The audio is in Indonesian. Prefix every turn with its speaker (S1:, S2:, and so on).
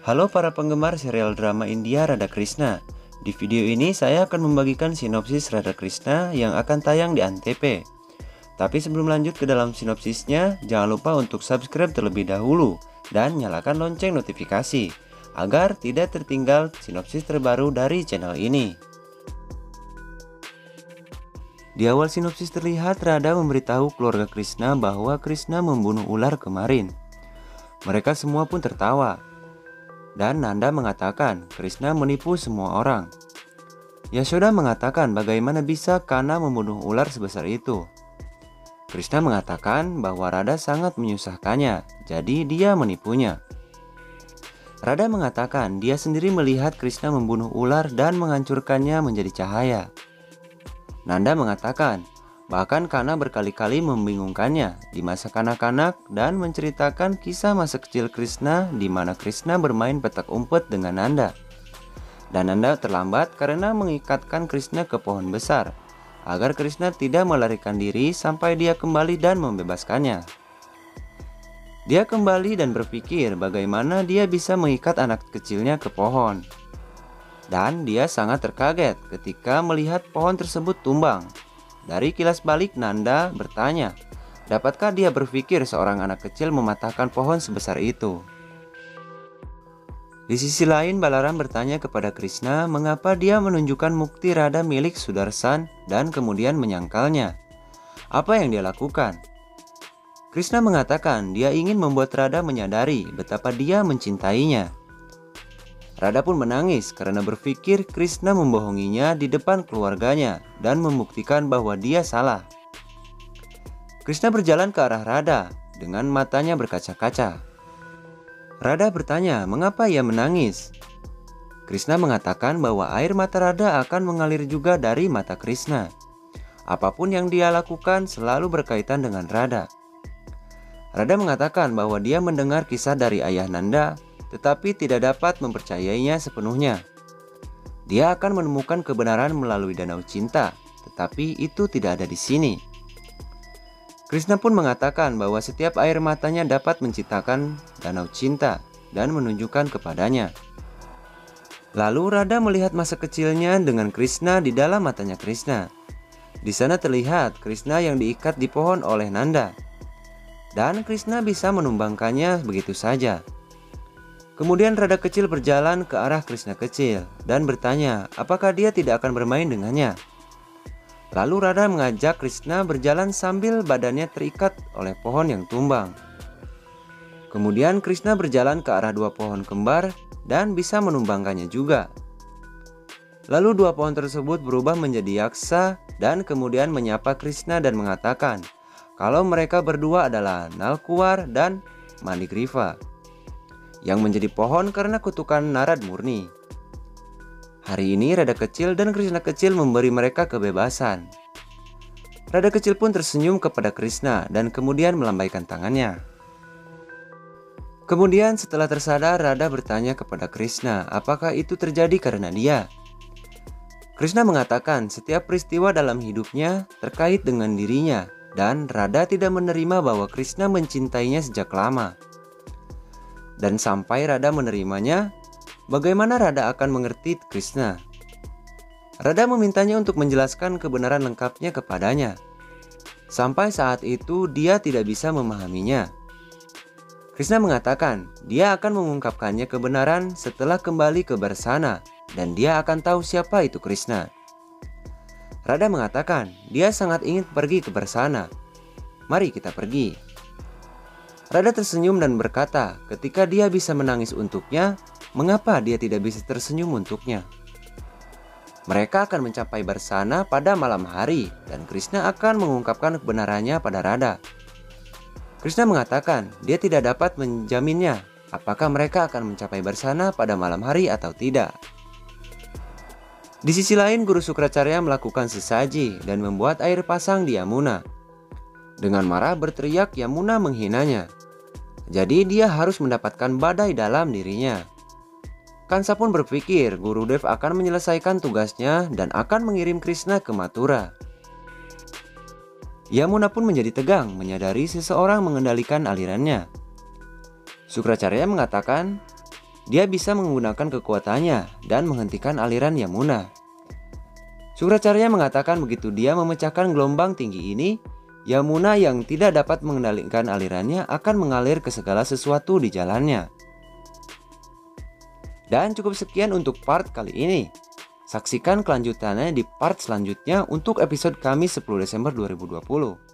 S1: Halo para penggemar serial drama India Radha Krishna. Di video ini saya akan membagikan sinopsis Radha Krishna yang akan tayang di Antv. Tapi sebelum lanjut ke dalam sinopsisnya, jangan lupa untuk subscribe terlebih dahulu dan nyalakan lonceng notifikasi agar tidak tertinggal sinopsis terbaru dari channel ini. Di awal sinopsis terlihat Radha memberitahu keluarga Krishna bahwa Krishna membunuh ular kemarin. Mereka semua pun tertawa. Dan Nanda mengatakan Krishna menipu semua orang. Yashoda mengatakan bagaimana bisa Kana membunuh ular sebesar itu. Krishna mengatakan bahwa Radha sangat menyusahkannya, jadi dia menipunya. Radha mengatakan dia sendiri melihat Krishna membunuh ular dan menghancurkannya menjadi cahaya. Nanda mengatakan bahkan Kana berkali-kali membingungkannya di masa kanak-kanak dan menceritakan kisah masa kecil Krishna di mana Krishna bermain petak umpet dengan Nanda. Dan Nanda terlambat karena mengikatkan Krishna ke pohon besar agar Krishna tidak melarikan diri sampai dia kembali dan membebaskannya. Dia kembali dan berpikir bagaimana dia bisa mengikat anak kecilnya ke pohon. Dan dia sangat terkaget ketika melihat pohon tersebut tumbang. Dari kilas balik Nanda bertanya, dapatkah dia berpikir seorang anak kecil mematahkan pohon sebesar itu? Di sisi lain Balaram bertanya kepada Krishna mengapa dia menunjukkan mukti Radha milik Sudarsan dan kemudian menyangkalnya. Apa yang dia lakukan? Krishna mengatakan dia ingin membuat Radha menyadari betapa dia mencintainya. Radha pun menangis karena berpikir Krishna membohonginya di depan keluarganya dan membuktikan bahwa dia salah. Krishna berjalan ke arah Radha dengan matanya berkaca-kaca. Radha bertanya mengapa ia menangis. Krishna mengatakan bahwa air mata Radha akan mengalir juga dari mata Krishna. Apapun yang dia lakukan selalu berkaitan dengan Radha. Radha mengatakan bahwa dia mendengar kisah dari ayah Nanda tetapi tidak dapat mempercayainya sepenuhnya. Dia akan menemukan kebenaran melalui danau cinta, tetapi itu tidak ada di sini. Krishna pun mengatakan bahwa setiap air matanya dapat menciptakan danau cinta dan menunjukkan kepadanya. Lalu Radha melihat masa kecilnya dengan Krishna di dalam matanya Krishna. Di sana terlihat Krishna yang diikat di pohon oleh Nanda. Dan Krishna bisa menumbangkannya begitu saja. Kemudian Radha kecil berjalan ke arah Krishna kecil dan bertanya apakah dia tidak akan bermain dengannya. Lalu Radha mengajak Krishna berjalan sambil badannya terikat oleh pohon yang tumbang. Kemudian Krishna berjalan ke arah dua pohon kembar dan bisa menumbangkannya juga. Lalu dua pohon tersebut berubah menjadi yaksa dan kemudian menyapa Krishna dan mengatakan kalau mereka berdua adalah Nalkuar dan Mandigriva yang menjadi pohon karena kutukan Narad murni. Hari ini Radha kecil dan Krishna kecil memberi mereka kebebasan. Radha kecil pun tersenyum kepada Krishna dan kemudian melambaikan tangannya. Kemudian setelah tersadar Radha bertanya kepada Krishna apakah itu terjadi karena dia. Krishna mengatakan setiap peristiwa dalam hidupnya terkait dengan dirinya dan Radha tidak menerima bahwa Krishna mencintainya sejak lama. Dan sampai Radha menerimanya, bagaimana Radha akan mengerti Krishna? Radha memintanya untuk menjelaskan kebenaran lengkapnya kepadanya. Sampai saat itu dia tidak bisa memahaminya. Krishna mengatakan dia akan mengungkapkannya kebenaran setelah kembali ke Barsana dan dia akan tahu siapa itu Krishna. Radha mengatakan dia sangat ingin pergi ke Barsana. Mari kita pergi. Radha tersenyum dan berkata ketika dia bisa menangis untuknya, mengapa dia tidak bisa tersenyum untuknya? Mereka akan mencapai Barsana pada malam hari dan Krishna akan mengungkapkan kebenarannya pada Radha. Krishna mengatakan dia tidak dapat menjaminnya apakah mereka akan mencapai Barsana pada malam hari atau tidak. Di sisi lain Guru Sukracarya melakukan sesaji dan membuat air pasang di Yamuna. Dengan marah berteriak Yamuna menghinanya. Jadi dia harus mendapatkan badai dalam dirinya. Kansa pun berpikir Gurudev akan menyelesaikan tugasnya dan akan mengirim Krishna ke Mathura. Yamuna pun menjadi tegang menyadari seseorang mengendalikan alirannya. Sukracarya mengatakan, dia bisa menggunakan kekuatannya dan menghentikan aliran Yamuna. Sukracarya mengatakan begitu dia memecahkan gelombang tinggi ini, Yamuna yang tidak dapat mengendalikan alirannya akan mengalir ke segala sesuatu di jalannya. Dan cukup sekian untuk part kali ini. Saksikan kelanjutannya di part selanjutnya untuk episode Kamis 10 Desember 2020.